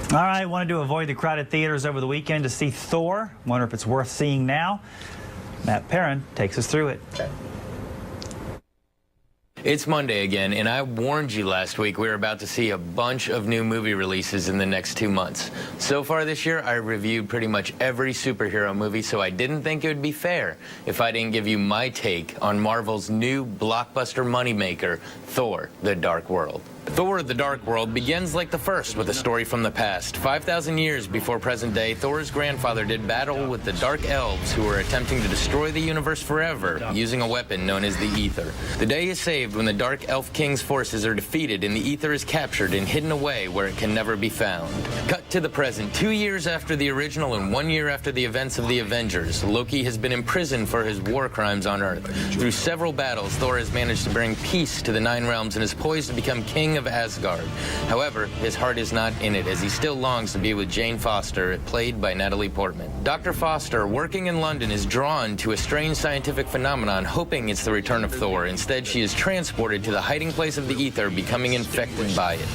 All right, wanted to avoid the crowded theaters over the weekend to see Thor. Wonder if it's worth seeing now. Matt Perrin takes us through it. It's Monday again, and I warned you last week we were about to see a bunch of new movie releases in the next 2 months. So far this year, I reviewed pretty much every superhero movie, so I didn't think it would be fair if I didn't give you my take on Marvel's new blockbuster moneymaker, Thor: The Dark World. Thor: The Dark World begins like the first, with a story from the past. 5,000 years before present day, Thor's grandfather did battle with the Dark Elves, who were attempting to destroy the universe forever using a weapon known as the Ether. The day is saved when the Dark Elf King's forces are defeated and the Ether is captured and hidden away where it can never be found. Cut to the present, 2 years after the original and 1 year after the events of the Avengers. Loki has been imprisoned for his war crimes on Earth. Through several battles, Thor has managed to bring peace to the Nine Realms and is poised to become king of Asgard. However, his heart is not in it, as he still longs to be with Jane Foster, played by Natalie Portman. Dr. Foster, working in London, is drawn to a strange scientific phenomenon, hoping it's the return of Thor. Instead, she is transported to the hiding place of the Ether, becoming infected by it.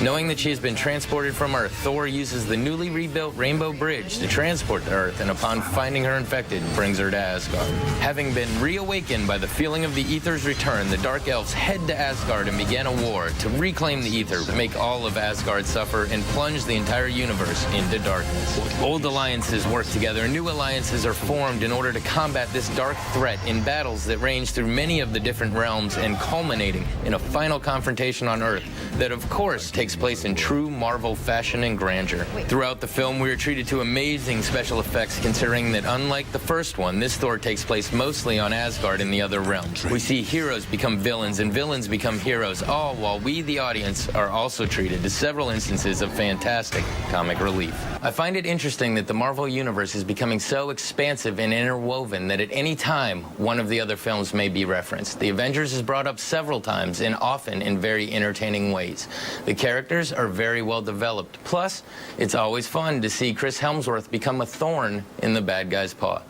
Knowing that she has been transported from Earth, Thor uses the newly rebuilt Rainbow Bridge to transport to Earth, and upon finding her infected, brings her to Asgard. Having been reawakened by the feeling of the Ether's return, the Dark Elves head to Asgard and begin a war to reclaim the Ether, make all of Asgard suffer, and plunge the entire universe into darkness. Old alliances work together, and new alliances are formed in order to combat this dark threat in battles that range through many of the different realms, and culminating in a final confrontation on Earth that, of course, takes place in true Marvel fashion and grandeur. Throughout the film, we are treated to amazing special effects, considering that unlike the first one, this Thor takes place mostly on Asgard and the other realms. We see heroes become villains and villains become heroes, all while we, the audience, are also treated to several instances of fantastic comic relief. I find it interesting that the Marvel Universe is becoming so expansive and interwoven that at any time, one of the other films may be referenced. The Avengers is brought up several times, and often in very entertaining ways. The characters are very well developed. Plus, it's always fun to see Chris Hemsworth become a thorn in the bad guy's paw.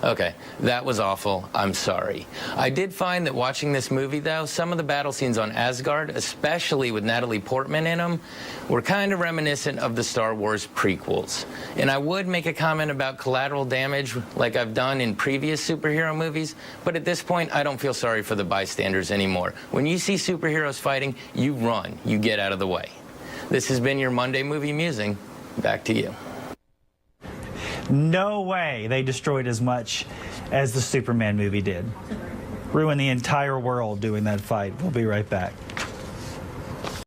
Okay, that was awful. I'm sorry. I did find that watching this movie, though, some of the battle scenes on Asgard, especially with Natalie Portman in them, were kind of reminiscent of the Star Wars prequels. And I would make a comment about collateral damage like I've done in previous superhero movies, but at this point, I don't feel sorry for the bystanders anymore. When you see superheroes fighting, you run. You get out of the way. This has been your Monday Movie Musing. Back to you. No way they destroyed as much as the Superman movie did. Ruined the entire world doing that fight. We'll be right back.